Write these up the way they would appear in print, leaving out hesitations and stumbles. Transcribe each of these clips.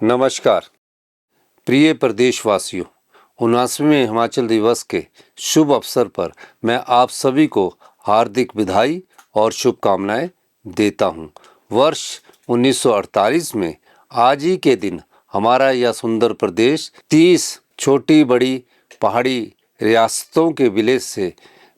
नमस्कार प्रिय प्रदेशवासियों। 79वें हिमाचल दिवस के शुभ अवसर पर मैं आप सभी को हार्दिक बधाई और शुभकामनाएं देता हूं। वर्ष 1948 में आज ही के दिन हमारा यह सुंदर प्रदेश 30 छोटी बड़ी पहाड़ी रियासतों के विलय से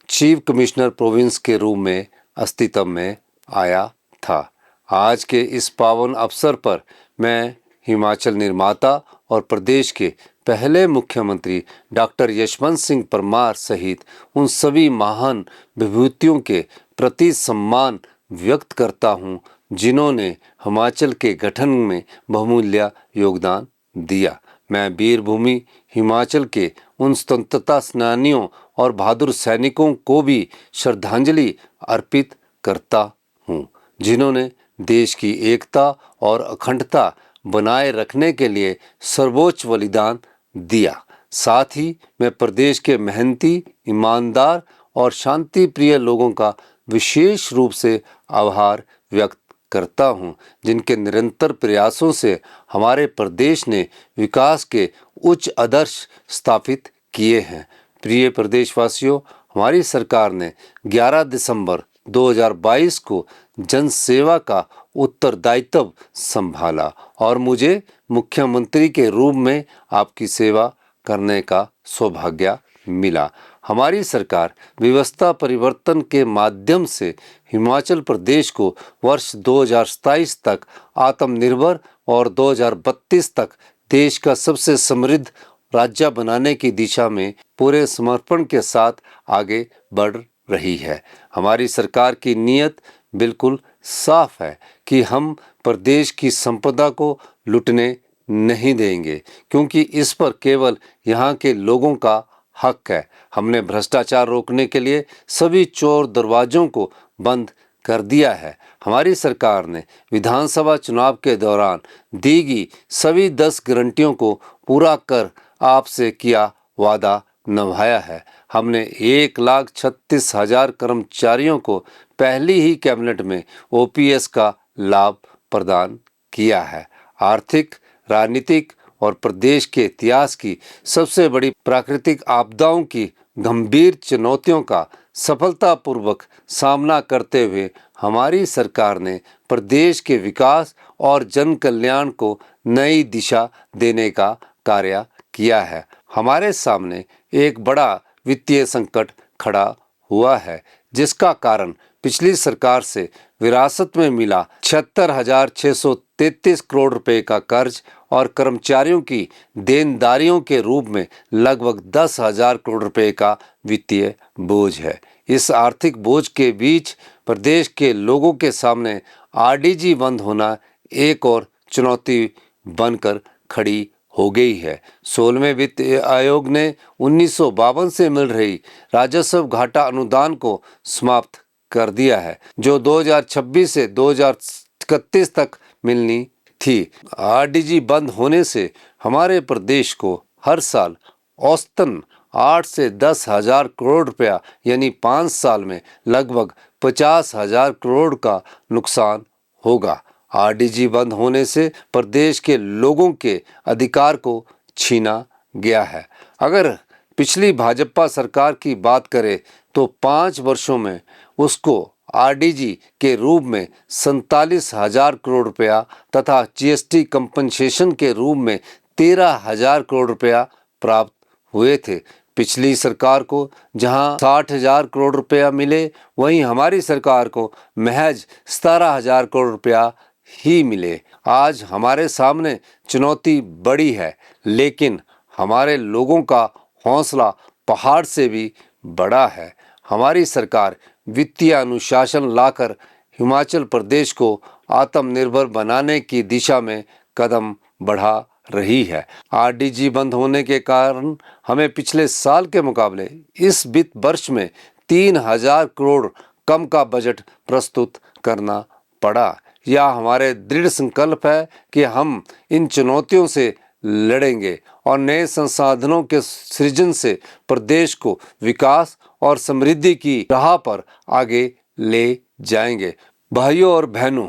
चीफ कमिश्नर प्रोविंस के रूप में अस्तित्व में आया था। आज के इस पावन अवसर पर मैं हिमाचल निर्माता और प्रदेश के पहले मुख्यमंत्री डॉक्टर यशवंत सिंह परमार सहित उन सभी महान विभूतियों के प्रति सम्मान व्यक्त करता हूं, जिन्होंने हिमाचल के गठन में बहुमूल्य योगदान दिया। मैं वीरभूमि हिमाचल के उन स्वतंत्रता सेनानियों और बहादुर सैनिकों को भी श्रद्धांजलि अर्पित करता हूं, जिन्होंने देश की एकता और अखंडता बनाए रखने के लिए सर्वोच्च बलिदान दिया। साथ ही मैं प्रदेश के मेहनती, ईमानदार और शांति प्रिय लोगों का विशेष रूप से आभार व्यक्त करता हूं, जिनके निरंतर प्रयासों से हमारे प्रदेश ने विकास के उच्च आदर्श स्थापित किए हैं। प्रिय प्रदेशवासियों, हमारी सरकार ने 11 दिसंबर 2022 को जनसेवा का उत्तरदायित्व संभाला और मुझे मुख्यमंत्री के रूप में आपकी सेवा करने का सौभाग्य मिला। हमारी सरकार व्यवस्था परिवर्तन के माध्यम से हिमाचल प्रदेश को वर्ष 2027 तक आत्मनिर्भर और 2032 तक देश का सबसे समृद्ध राज्य बनाने की दिशा में पूरे समर्पण के साथ आगे बढ़ रही है। हमारी सरकार की नीयत बिल्कुल साफ है कि हम प्रदेश की संपदा को लूटने नहीं देंगे, क्योंकि इस पर केवल यहाँ के लोगों का हक है। हमने भ्रष्टाचार रोकने के लिए सभी चोर दरवाजों को बंद कर दिया है। हमारी सरकार ने विधानसभा चुनाव के दौरान दी गई सभी 10 गारंटियों को पूरा कर आपसे किया वादा निभाया है। हमने 1,36,000 कर्मचारियों को पहली ही कैबिनेट में ओपीएस का लाभ प्रदान किया है। आर्थिक, राजनीतिक और प्रदेश के इतिहास की सबसे बड़ी प्राकृतिक आपदाओं की गंभीर चुनौतियों का सफलतापूर्वक सामना करते हुए हमारी सरकार ने प्रदेश के विकास और जन कल्याण को नई दिशा देने का कार्य किया है। हमारे सामने एक बड़ा वित्तीय संकट खड़ा हुआ है, जिसका कारण पिछली सरकार से विरासत में मिला 76,633 करोड़ रुपए का कर्ज और कर्मचारियों की देनदारियों के रूप में लगभग 10,000 करोड़ रुपए का वित्तीय बोझ है। इस आर्थिक बोझ के बीच प्रदेश के लोगों के सामने आरडीजी बंद होना एक और चुनौती बनकर खड़ी हो गई है। 16वें वित्त आयोग ने 1952 से मिल रही राजस्व घाटा अनुदान को समाप्त कर दिया है, जो 2026 से 2031 तक मिलनी थी। आरडीजी बंद होने से हमारे प्रदेश को हर साल औसतन 8 से 10,000 करोड़ रुपया यानी 5 साल में लगभग 50,000 करोड़ का नुकसान होगा। आरडीजी बंद होने से प्रदेश के लोगों के अधिकार को छीना गया है। अगर पिछली भाजपा सरकार की बात करें तो 5 वर्षों में उसको आरडीजी के रूप में 47,000 करोड़ रुपया तथा जीएसटी कंपनसेशन के रूप में 13,000 करोड़ रुपया प्राप्त हुए थे। पिछली सरकार को जहां 60,000 करोड़ रुपया मिले, वहीं हमारी सरकार को महज 17,000 करोड़ रुपया ही मिले। आज हमारे सामने चुनौती बड़ी है, लेकिन हमारे लोगों का हौसला पहाड़ से भी बड़ा है। हमारी सरकार वित्तीय अनुशासन लाकर हिमाचल प्रदेश को आत्मनिर्भर बनाने की दिशा में कदम बढ़ा रही है। आरडीजी बंद होने के कारण हमें पिछले साल के मुकाबले इस वित्त वर्ष में 3,000 करोड़ कम का बजट प्रस्तुत करना पड़ा। यह हमारे दृढ़ संकल्प है कि हम इन चुनौतियों से लड़ेंगे और नए संसाधनों के सृजन से प्रदेश को विकास और समृद्धि की राह पर आगे ले जाएंगे। भाइयों और बहनों,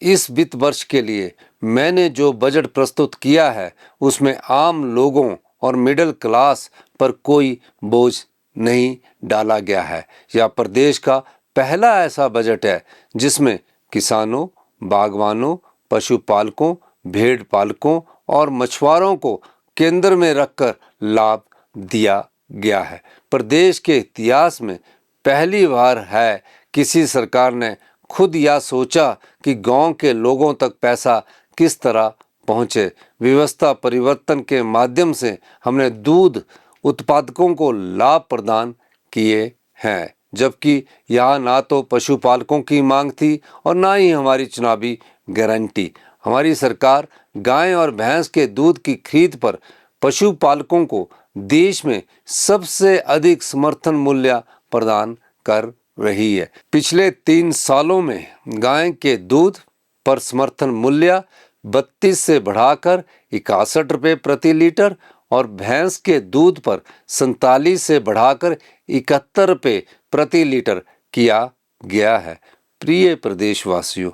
इस वित्त वर्ष के लिए मैंने जो बजट प्रस्तुत किया है उसमें आम लोगों और मिडिल क्लास पर कोई बोझ नहीं डाला गया है। यह प्रदेश का पहला ऐसा बजट है जिसमें किसानों, बागवानों, पशुपालकों, भेड़ पालकों और मछुआरों को केंद्र में रखकर लाभ दिया गया है। प्रदेश के इतिहास में पहली बार है किसी सरकार ने खुद यह सोचा कि गांव के लोगों तक पैसा किस तरह पहुंचे। व्यवस्था परिवर्तन के माध्यम से हमने दूध उत्पादकों को लाभ प्रदान किए हैं, जबकि यहाँ ना तो पशुपालकों की मांग थी और ना ही हमारी चुनावी गारंटी। हमारी सरकार गाय और भैंस के दूध की खरीद पर पशुपालकों को देश में सबसे अधिक समर्थन मूल्य प्रदान कर रही है। पिछले 3 सालों में गाय के दूध पर समर्थन मूल्य 32 से बढ़ाकर 61 रुपये प्रति लीटर और भैंस के दूध पर 47 से बढ़ाकर 71 रुपये प्रति लीटर किया गया है। प्रिय प्रदेशवासियों,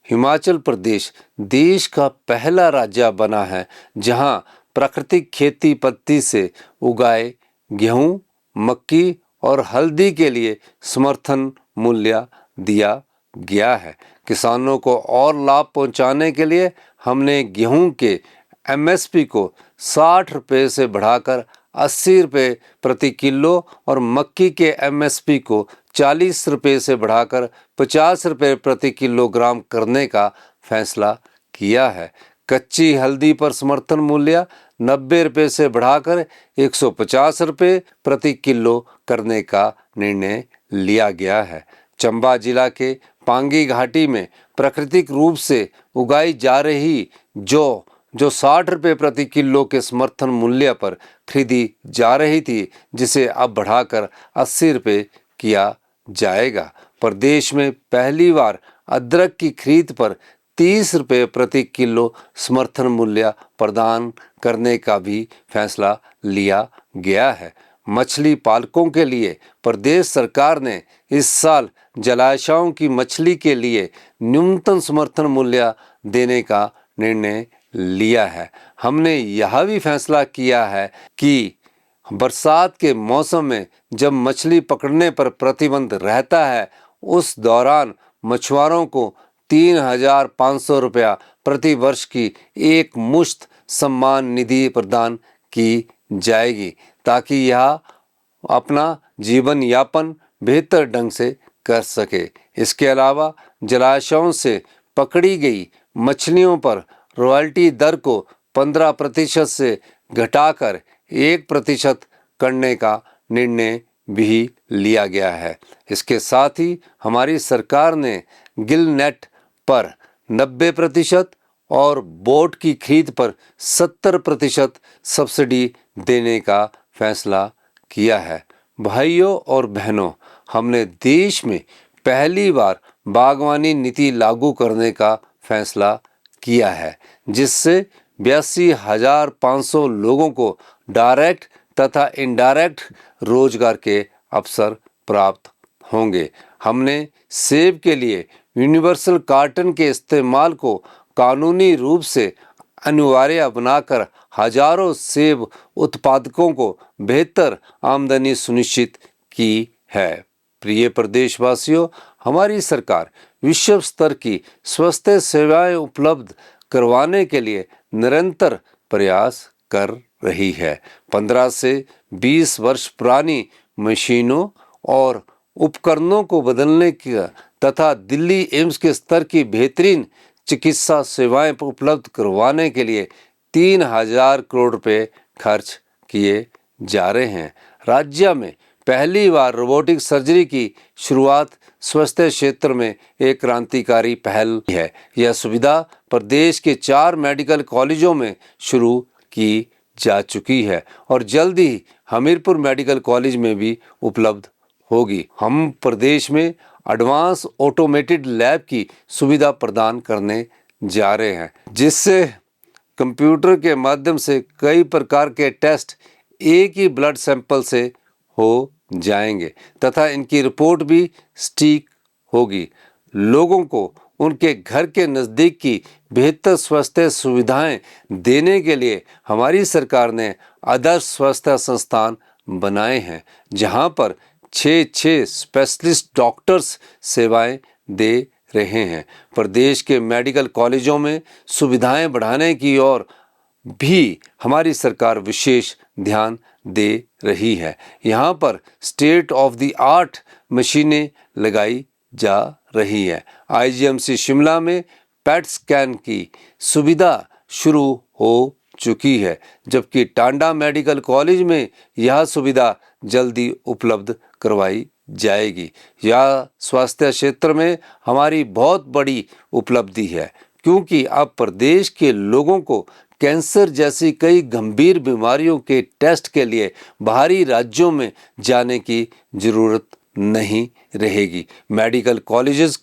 हिमाचल प्रदेश देश का पहला राज्य बना है जहां प्राकृतिक खेती पद्धति से उगाए गेहूं, मक्की और हल्दी के लिए समर्थन मूल्य दिया गया है। किसानों को और लाभ पहुंचाने के लिए हमने गेहूं के एमएसपी को 60 रुपये से बढ़ाकर 80 रुपये प्रति किलो और मक्की के एमएसपी को 40 रुपये से बढ़ाकर 50 रुपये प्रति किलोग्राम करने का फैसला किया है। कच्ची हल्दी पर समर्थन मूल्य 90 रुपये से बढ़ाकर 150 रुपये प्रति किलो करने का निर्णय लिया गया है। चंबा जिला के पांगी घाटी में प्राकृतिक रूप से उगाई जा रही जो 60 रुपये प्रति किलो के समर्थन मूल्य पर खरीदी जा रही थी, जिसे अब बढ़ाकर 80 रुपये किया जाएगा। प्रदेश में पहली बार अदरक की खरीद पर 30 रुपये प्रति किलो समर्थन मूल्य प्रदान करने का भी फैसला लिया गया है। मछली पालकों के लिए प्रदेश सरकार ने इस साल जलाशयों की मछली के लिए न्यूनतम समर्थन मूल्य देने का निर्णय लिया है। हमने यह भी फैसला किया है कि बरसात के मौसम में जब मछली पकड़ने पर प्रतिबंध रहता है, उस दौरान मछुआरों को 3,500 रुपया प्रति वर्ष की एक मुश्त सम्मान निधि प्रदान की जाएगी ताकि यह अपना जीवन यापन बेहतर ढंग से कर सके। इसके अलावा जलाशयों से पकड़ी गई मछलियों पर रॉयल्टी दर को 15% से घटाकर 1% करने का निर्णय भी लिया गया है। इसके साथ ही हमारी सरकार ने गिल नेट पर 90% और बोट की खरीद पर 70% सब्सिडी देने का फैसला किया है। भाइयों और बहनों, हमने देश में पहली बार बागवानी नीति लागू करने का फैसला किया है, जिससे 82,500 लोगों को डायरेक्ट तथा इनडायरेक्ट रोजगार के अवसर प्राप्त होंगे। हमने सेब के लिए यूनिवर्सल कार्टन के इस्तेमाल को कानूनी रूप से अनिवार्य बनाकर हजारों सेब उत्पादकों को बेहतर आमदनी सुनिश्चित की है। प्रिय प्रदेशवासियों, हमारी सरकार विश्व स्तर की स्वास्थ्य सेवाएं उपलब्ध करवाने के लिए निरंतर प्रयास कर रही है। 15 से 20 वर्ष पुरानी मशीनों और उपकरणों को बदलने की तथा दिल्ली एम्स के स्तर की बेहतरीन चिकित्सा सेवाएं उपलब्ध करवाने के लिए 3,000 करोड़ रुपए खर्च किए जा रहे हैं। राज्य में पहली बार रोबोटिक सर्जरी की शुरुआत स्वास्थ्य क्षेत्र में एक क्रांतिकारी पहल है। यह सुविधा प्रदेश के 4 मेडिकल कॉलेजों में शुरू की जा चुकी है और जल्द ही हमीरपुर मेडिकल कॉलेज में भी उपलब्ध होगी। हम प्रदेश में एडवांस ऑटोमेटेड लैब की सुविधा प्रदान करने जा रहे हैं, जिससे कंप्यूटर के माध्यम से कई प्रकार के टेस्ट एक ही ब्लड सैंपल से हो जाएंगे तथा इनकी रिपोर्ट भी सटीक होगी। लोगों को उनके घर के नज़दीक की बेहतर स्वास्थ्य सुविधाएं देने के लिए हमारी सरकार ने आदर्श स्वास्थ्य संस्थान बनाए हैं, जहां पर 6 स्पेशलिस्ट डॉक्टर्स सेवाएं दे रहे हैं। प्रदेश के मेडिकल कॉलेजों में सुविधाएं बढ़ाने की ओर भी हमारी सरकार विशेष ध्यान दे रही है। यहाँ पर स्टेट ऑफ द आर्ट मशीनें लगाई जा रही है। आईजीएमसी शिमला में पेट स्कैन की सुविधा शुरू हो चुकी है, जबकि टांडा मेडिकल कॉलेज में यह सुविधा जल्दी उपलब्ध करवाई जाएगी। यह स्वास्थ्य क्षेत्र में हमारी बहुत बड़ी उपलब्धि है, क्योंकि अब प्रदेश के लोगों को कैंसर जैसी कई गंभीर बीमारियों के टेस्ट के लिए बाहरी राज्यों में जाने की जरूरत नहीं रहेगी। मेडिकल कॉलेजेस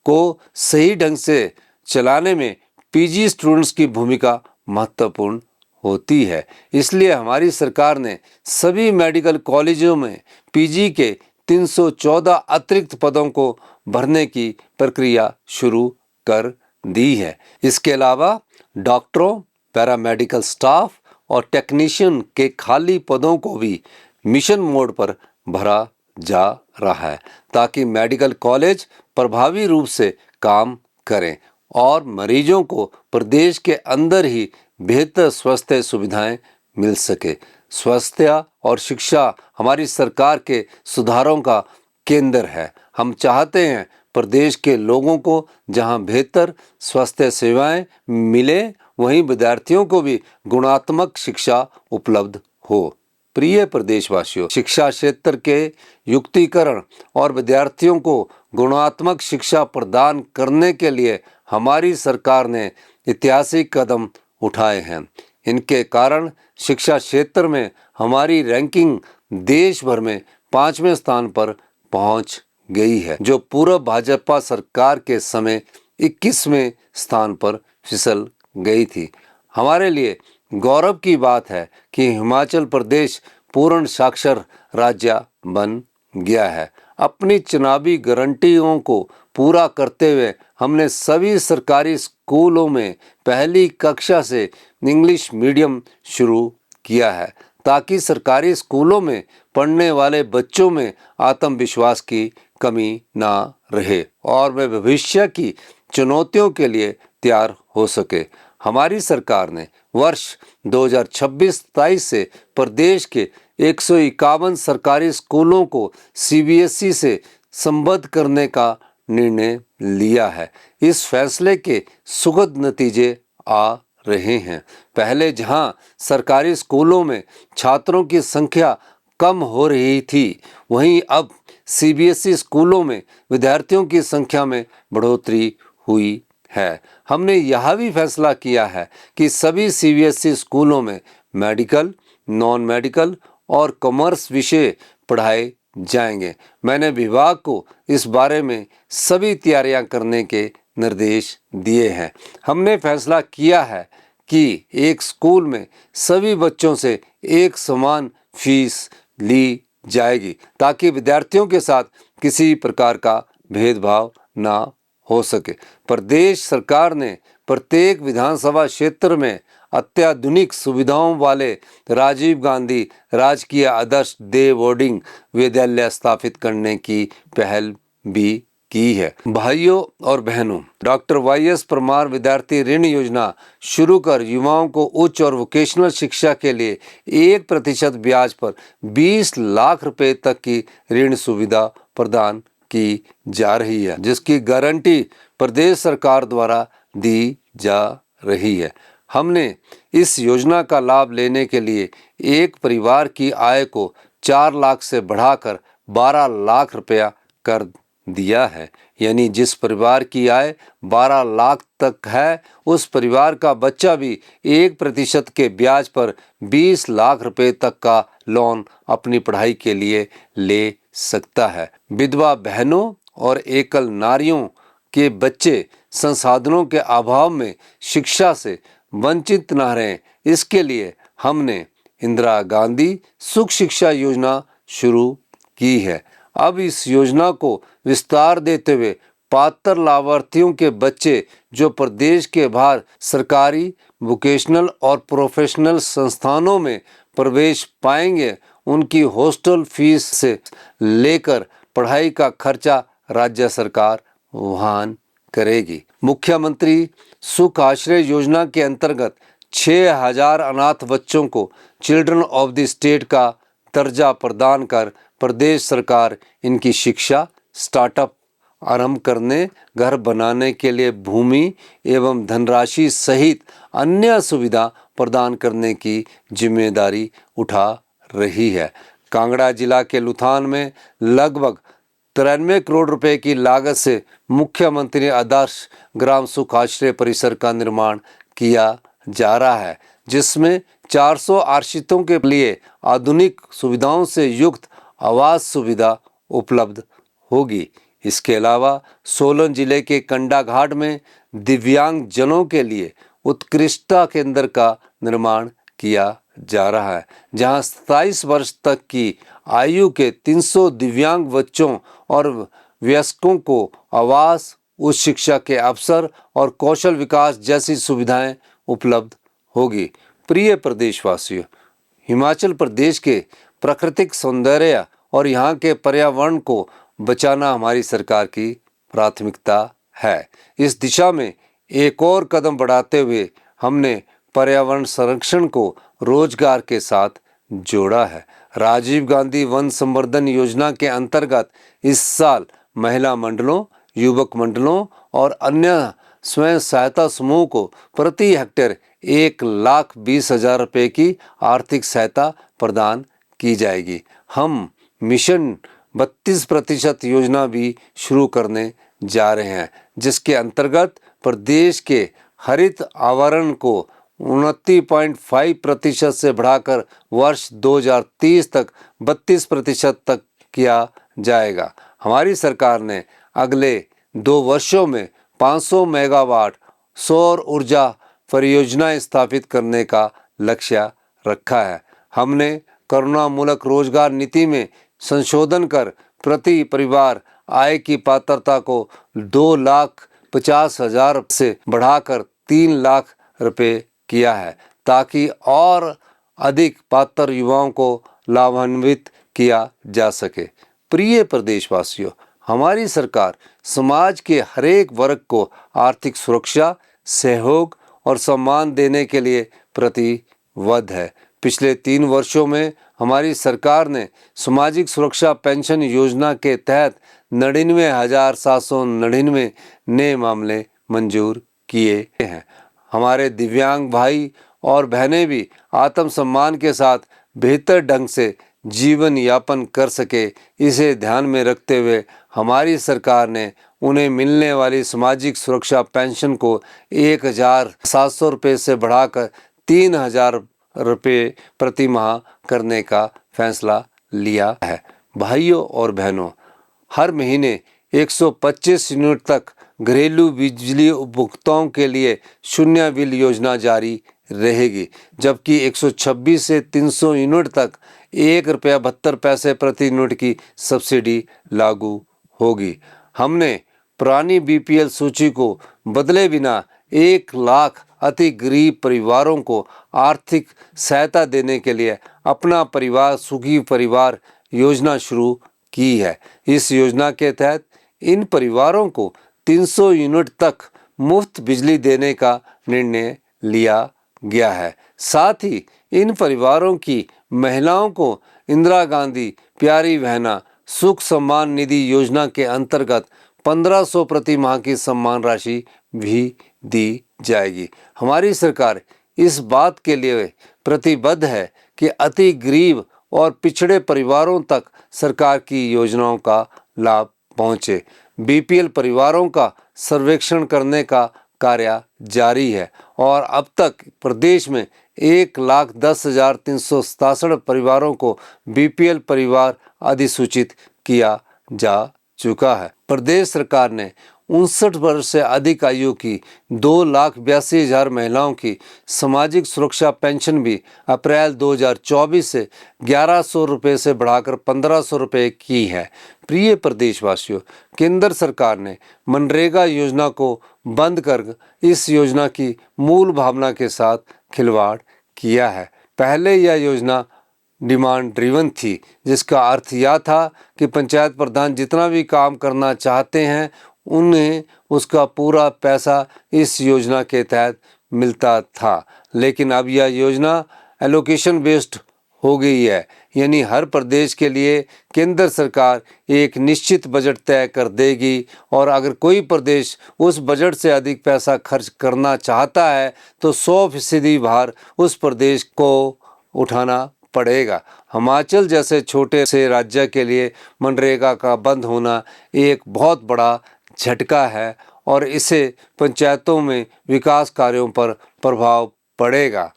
को सही ढंग से चलाने में पीजी स्टूडेंट्स की भूमिका महत्वपूर्ण होती है। इसलिए हमारी सरकार ने सभी मेडिकल कॉलेजों में पीजी के 314 अतिरिक्त पदों को भरने की प्रक्रिया शुरू कर दी है। इसके अलावा डॉक्टरों, पैरामेडिकल स्टाफ और टेक्नीशियन के खाली पदों को भी मिशन मोड पर भरा जा रहा है, ताकि मेडिकल कॉलेज प्रभावी रूप से काम करें और मरीजों को प्रदेश के अंदर ही बेहतर स्वास्थ्य सुविधाएं मिल सके। स्वास्थ्य और शिक्षा हमारी सरकार के सुधारों का केंद्र है। हम चाहते हैं प्रदेश के लोगों को जहां बेहतर स्वास्थ्य सेवाएं मिले, वहीं विद्यार्थियों को भी गुणात्मक शिक्षा उपलब्ध हो। प्रिय प्रदेशवासियों, शिक्षा क्षेत्र के युक्तिकरण और विद्यार्थियों को गुणात्मक शिक्षा प्रदान करने के लिए हमारी सरकार ने ऐतिहासिक कदम उठाए हैं। इनके कारण शिक्षा क्षेत्र में हमारी रैंकिंग देश भर में 5वें स्थान पर पहुंच गई है, जो पूर्व भाजपा सरकार के समय 21वें स्थान पर फिसल गई थी। हमारे लिए गौरव की बात है कि हिमाचल प्रदेश पूर्ण साक्षर राज्य बन गया है। अपनी चुनावी गारंटियों को पूरा करते हुए हमने सभी सरकारी स्कूलों में पहली कक्षा से इंग्लिश मीडियम शुरू किया है, ताकि सरकारी स्कूलों में पढ़ने वाले बच्चों में आत्मविश्वास की कमी ना रहे और वे भविष्य की चुनौतियों के लिए तैयार हो सके। हमारी सरकार ने वर्ष 2026-27 से प्रदेश के 151 सरकारी स्कूलों को सीबीएसई से संबद्ध करने का निर्णय लिया है। इस फैसले के सुखद नतीजे आ रहे हैं। पहले जहां सरकारी स्कूलों में छात्रों की संख्या कम हो रही थी, वहीं अब सीबीएसई स्कूलों में विद्यार्थियों की संख्या में बढ़ोतरी हुई है। हमने यह भी फैसला किया है कि सभी सीबीएसई स्कूलों में मेडिकल, नॉन मेडिकल और कॉमर्स विषय पढ़ाए जाएंगे। मैंने विभाग को इस बारे में सभी तैयारियां करने के निर्देश दिए हैं। हमने फैसला किया है कि एक स्कूल में सभी बच्चों से एक समान फीस ली जाएगी, ताकि विद्यार्थियों के साथ किसी प्रकार का भेदभाव ना हो सके। प्रदेश सरकार ने प्रत्येक विधानसभा क्षेत्र में अत्याधुनिक सुविधाओं वाले राजीव गांधी राजकीय आदर्श डे बोर्डिंग विद्यालय स्थापित करने की पहल भी की है। भाइयों और बहनों, डॉक्टर वाईएस परमार विद्यार्थी ऋण योजना शुरू कर युवाओं को उच्च और वोकेशनल शिक्षा के लिए 1% ब्याज पर 20 लाख रुपए तक की ऋण सुविधा प्रदान की जा रही है, जिसकी गारंटी प्रदेश सरकार द्वारा दी जा रही है। हमने इस योजना का लाभ लेने के लिए एक परिवार की आय को 4 लाख से बढ़ाकर 12 लाख रुपया कर दिया है। यानी जिस परिवार की आय 12 लाख तक है, उस परिवार का बच्चा भी 1% के ब्याज पर 20 लाख रुपए तक का लोन अपनी पढ़ाई के लिए ले सकता है। विधवा बहनों और एकल नारियों के बच्चे संसाधनों के अभाव में शिक्षा से वंचित न रहें, इसके लिए हमने इंदिरा गांधी सुख शिक्षा योजना शुरू की है। अब इस योजना को विस्तार देते हुए पात्र लाभार्थियों के बच्चे जो प्रदेश के बाहर सरकारी, वोकेशनल और प्रोफेशनल संस्थानों में प्रवेश पाएंगे, उनकी हॉस्टल फीस से लेकर पढ़ाई का खर्चा राज्य सरकार वहन करेगी। मुख्यमंत्री सुख आश्रय योजना के अंतर्गत 6000 अनाथ बच्चों को चिल्ड्रन ऑफ द स्टेट का दर्जा प्रदान कर प्रदेश सरकार इनकी शिक्षा, स्टार्टअप आरंभ करने, घर बनाने के लिए भूमि एवं धनराशि सहित अन्य सुविधा प्रदान करने की जिम्मेदारी उठा रही है। कांगड़ा जिला के लुथान में लगभग 93 करोड़ रुपए की लागत से मुख्यमंत्री आदर्श ग्राम सुख आश्रय परिसर का निर्माण किया जा रहा है, जिसमें 400 आश्रितों के लिए आधुनिक सुविधाओं से युक्त आवास सुविधा उपलब्ध होगी। इसके अलावा सोलन जिले के कंडा घाट में दिव्यांग जनों के लिए उत्कृष्टता केंद्र का निर्माण किया जा रहा है, जहां 27 वर्ष तक की आयु के 300 दिव्यांग बच्चों और वयस्कों को आवास, उच्च शिक्षा के अवसर और कौशल विकास जैसी सुविधाएं उपलब्ध होगी। प्रिय प्रदेशवासियों, हिमाचल प्रदेश के प्राकृतिक सौंदर्य और यहाँ के पर्यावरण को बचाना हमारी सरकार की प्राथमिकता है। इस दिशा में एक और कदम बढ़ाते हुए हमने पर्यावरण संरक्षण को रोजगार के साथ जोड़ा है। राजीव गांधी वन संवर्धन योजना के अंतर्गत इस साल महिला मंडलों, युवक मंडलों और अन्य स्वयं सहायता समूह को प्रति हेक्टेयर 1,20,000 रुपये की आर्थिक सहायता प्रदान की जाएगी। हम मिशन 32% योजना भी शुरू करने जा रहे हैं, जिसके अंतर्गत प्रदेश के हरित आवरण को 29.5% से बढ़ाकर वर्ष 2030 तक 32% तक किया जाएगा। हमारी सरकार ने अगले 2 वर्षों में 500 मेगावाट सौर ऊर्जा परियोजनाएं स्थापित करने का लक्ष्य रखा है। हमने करुणामूलक रोजगार नीति में संशोधन कर प्रति परिवार आय की पात्रता को 2,50,000 से बढ़ाकर 3 लाख रुपए किया है, ताकि और अधिक पात्र युवाओं को लाभान्वित किया जा सके। प्रिय प्रदेशवासियों, हमारी सरकार समाज के हरेक वर्ग को आर्थिक सुरक्षा, सहयोग और सम्मान देने के लिए प्रतिबद्ध है। पिछले 3 वर्षों में हमारी सरकार ने सामाजिक सुरक्षा पेंशन योजना के तहत 99,799 नए मामले मंजूर किए हैं। हमारे दिव्यांग भाई और बहनें भी आत्मसम्मान के साथ बेहतर ढंग से जीवन यापन कर सके, इसे ध्यान में रखते हुए हमारी सरकार ने उन्हें मिलने वाली सामाजिक सुरक्षा पेंशन को 1,700 रुपये से बढ़ाकर 3,000 रुपये प्रति माह करने का फैसला लिया है। भाइयों और बहनों, हर महीने 125 यूनिट तक घरेलू बिजली उपभोक्ताओं के लिए शून्य बिल योजना जारी रहेगी, जबकि 126 से 300 यूनिट तक ₹1.72 प्रति यूनिट की सब्सिडी लागू होगी। हमने पुरानी बीपीएल सूची को बदले बिना 1 लाख अति गरीब परिवारों को आर्थिक सहायता देने के लिए अपना परिवार सुखी परिवार योजना शुरू की है। इस योजना के तहत इन परिवारों को 300 यूनिट तक मुफ्त बिजली देने का निर्णय लिया गया है। साथ ही इन परिवारों की महिलाओं को इंदिरा गांधी प्यारी बहना सुख सम्मान निधि योजना के अंतर्गत 1500 प्रति माह की सम्मान राशि भी दी जाएगी। हमारी सरकार इस बात के लिए प्रतिबद्ध है कि अति गरीब और पिछड़े परिवारों तक सरकार की योजनाओं का लाभ पहुंचे। बीपीएल परिवारों का सर्वेक्षण करने का कार्य जारी है और अब तक प्रदेश में 1,10,367 परिवारों को बीपीएल परिवार अधिसूचित किया जा चुका है। प्रदेश सरकार ने 59 वर्ष से अधिक आयु की 2,82,000 महिलाओं की सामाजिक सुरक्षा पेंशन भी अप्रैल 2024 से 1,100 रुपये से बढ़ाकर 1,500 रुपये की है। प्रिय प्रदेशवासियों, केंद्र सरकार ने मनरेगा योजना को बंद कर इस योजना की मूल भावना के साथ खिलवाड़ किया है। पहले यह योजना डिमांड ड्रिवन थी, जिसका अर्थ यह था कि पंचायत प्रधान जितना भी काम करना चाहते हैं उन्हें उसका पूरा पैसा इस योजना के तहत मिलता था। लेकिन अब यह योजना एलोकेशन बेस्ड हो गई है, यानी हर प्रदेश के लिए केंद्र सरकार एक निश्चित बजट तय कर देगी और अगर कोई प्रदेश उस बजट से अधिक पैसा खर्च करना चाहता है तो 100% भार उस प्रदेश को उठाना पड़ेगा। हिमाचल जैसे छोटे से राज्य के लिए मनरेगा का बंद होना एक बहुत बड़ा झटका है और इससे पंचायतों में विकास कार्यों पर प्रभाव पड़ेगा।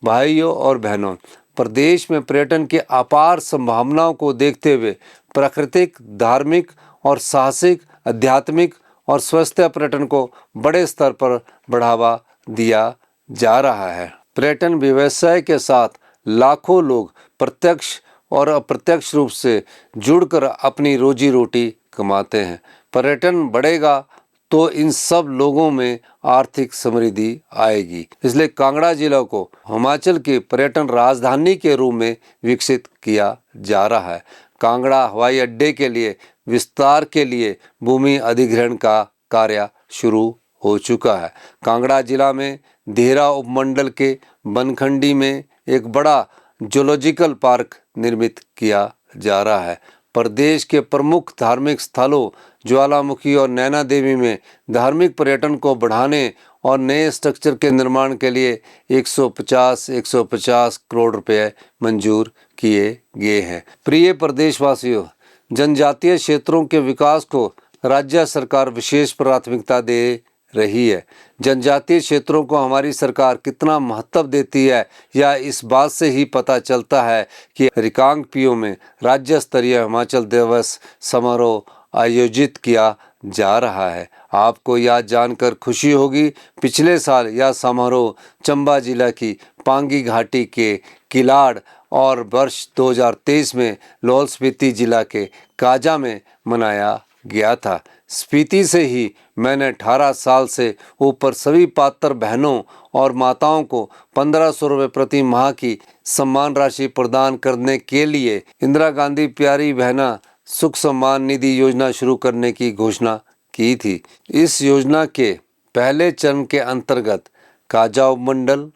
भाइयों और बहनों, प्रदेश में पर्यटन की अपार संभावनाओं को देखते हुए प्राकृतिक, धार्मिक और साहसिक, आध्यात्मिक और स्वास्थ्य पर्यटन को बड़े स्तर पर बढ़ावा दिया जा रहा है। पर्यटन व्यवसाय के साथ लाखों लोग प्रत्यक्ष और अप्रत्यक्ष रूप से जुड़कर अपनी रोजी रोटी कमाते हैं। पर्यटन बढ़ेगा तो इन सब लोगों में आर्थिक समृद्धि आएगी। इसलिए कांगड़ा जिला को हिमाचल की पर्यटन राजधानी के रूप में विकसित किया जा रहा है। कांगड़ा हवाई अड्डे के लिए विस्तार के लिए भूमि अधिग्रहण का कार्य शुरू हो चुका है। कांगड़ा जिला में देहरा उपमंडल के बनखंडी में एक बड़ा जूलॉजिकल पार्क निर्मित किया जा रहा है। प्रदेश के प्रमुख धार्मिक स्थलों ज्वालामुखी और नैना देवी में धार्मिक पर्यटन को बढ़ाने और नए स्ट्रक्चर के निर्माण के लिए 150 करोड़ रुपए मंजूर किए गए हैं। प्रिय प्रदेशवासियों, जनजातीय क्षेत्रों के विकास को राज्य सरकार विशेष प्राथमिकता दे रही है। जनजातीय क्षेत्रों को हमारी सरकार कितना महत्व देती है यह इस बात से ही पता चलता है कि रिकांगपिओ में राज्य स्तरीय हिमाचल दिवस समारोह आयोजित किया जा रहा है। आपको यह जानकर खुशी होगी, पिछले साल यह समारोह चंबा जिला की पांगी घाटी के किलाड़ और वर्ष 2023 में लाहौल स्पीति जिला के काजा में मनाया गया था। स्पीति से ही मैंने 18 साल से ऊपर सभी पात्र बहनों और माताओं को 1,500 रुपये प्रति माह की सम्मान राशि प्रदान करने के लिए इंदिरा गांधी प्यारी बहना सुख सम्मान निधि योजना शुरू करने की घोषणा की थी। इस योजना के पहले चरण के अंतर्गत काजा उपमंडल,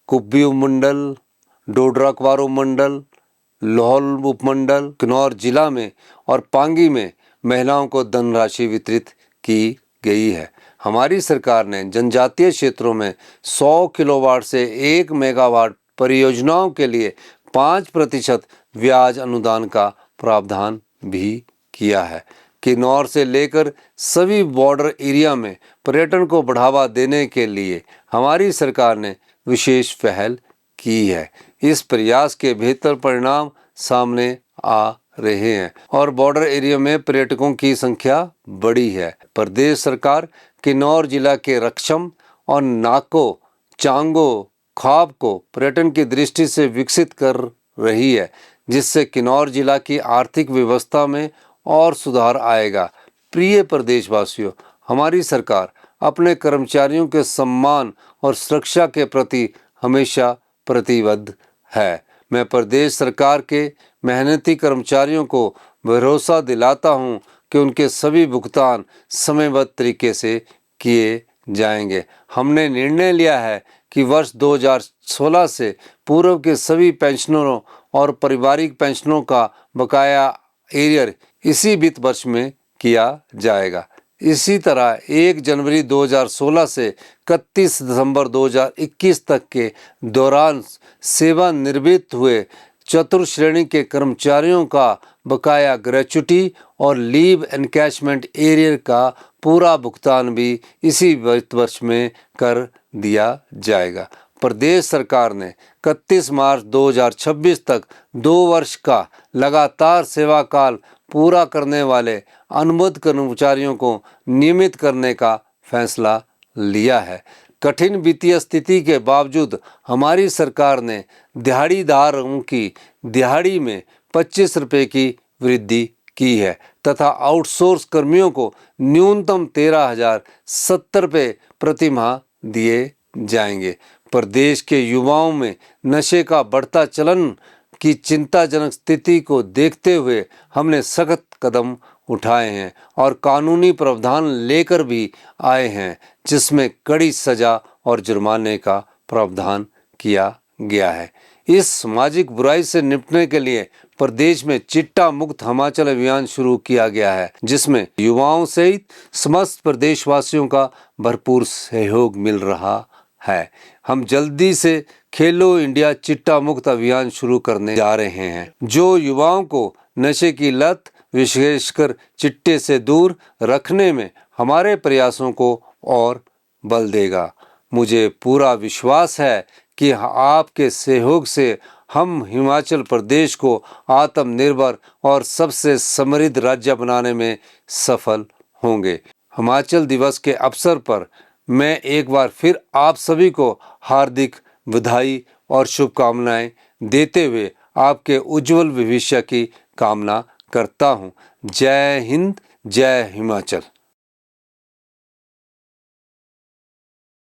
कुब्बी उपमंडल, डोडरा क्वार उपमंडल, लाहौल उपमंडल, किन्नौर जिला में और पांगी में महिलाओं को धनराशि वितरित की गई है। हमारी सरकार ने जनजातीय क्षेत्रों में 100 किलोवाट से 1 मेगावाट परियोजनाओं के लिए 5% ब्याज अनुदान का प्रावधान भी किया है। किन्नौर से लेकर सभी बॉर्डर एरिया में पर्यटन को बढ़ावा देने के लिए हमारी सरकार ने विशेष पहल की है। इस प्रयास के बेहतर परिणाम सामने आ रहे हैं और बॉर्डर एरिया में पर्यटकों की संख्या बढ़ी है। प्रदेश सरकार किन्नौर जिला के रक्षम और नाको, चांगो, ख्वाब को पर्यटन की दृष्टि से विकसित कर रही है, जिससे किन्नौर जिला की आर्थिक व्यवस्था में और सुधार आएगा। प्रिय प्रदेशवासियों, हमारी सरकार अपने कर्मचारियों के सम्मान और सुरक्षा के प्रति हमेशा प्रतिबद्ध है। मैं प्रदेश सरकार के मेहनती कर्मचारियों को भरोसा दिलाता हूं कि उनके सभी भुगतान समयबद्ध तरीके से किए जाएंगे। हमने निर्णय लिया है कि वर्ष 2016 से पूर्व के सभी पेंशनरों और पारिवारिक पेंशनों का बकाया एरियर इसी वित्त वर्ष में किया जाएगा। इसी तरह 1 जनवरी 2016 से 31 दिसंबर 2021 तक के दौरान सेवानिवृत्त हुए चतुर्थ श्रेणी के कर्मचारियों का बकाया ग्रेच्युटी और लीव एनकैशमेंट एरियर का पूरा भुगतान भी इसी वित्त वर्ष में कर दिया जाएगा। प्रदेश सरकार ने 31 मार्च 2026 तक 2 वर्ष का लगातार सेवा काल पूरा करने वाले अनुबंध कर्मचारियों को नियमित करने का फैसला लिया है। कठिन वित्तीय स्थिति के बावजूद हमारी सरकार ने दिहाड़ीदारों की दिहाड़ी में 25 रुपये की वृद्धि की है तथा आउटसोर्स कर्मियों को न्यूनतम 13,070 रुपये प्रति माह दिए जाएंगे। प्रदेश के युवाओं में नशे का बढ़ता चलन की चिंताजनक स्थिति को देखते हुए हमने सख्त कदम उठाए हैं और कानूनी प्रावधान लेकर भी आए हैं, जिसमें कड़ी सजा और जुर्माने का प्रावधान किया गया है। इस सामाजिक बुराई से निपटने के लिए प्रदेश में चिट्टा मुक्त हिमाचल अभियान शुरू किया गया है, जिसमें युवाओं सहित समस्त प्रदेशवासियों का भरपूर सहयोग मिल रहा है। हम जल्दी से खेलो इंडिया चिट्टा मुक्त अभियान शुरू करने जा रहे हैं, जो युवाओं को नशे की लत विशेषकर चिट्टे से दूर रखने में हमारे प्रयासों को और बल देगा। मुझे पूरा विश्वास है कि आपके सहयोग से हम हिमाचल प्रदेश को आत्मनिर्भर और सबसे समृद्ध राज्य बनाने में सफल होंगे। हिमाचल दिवस के अवसर पर मैं एक बार फिर आप सभी को हार्दिक बधाई और शुभकामनाएं देते हुए आपके उज्जवल भविष्य की कामना करता हूं। जय हिंद, जय हिमाचल।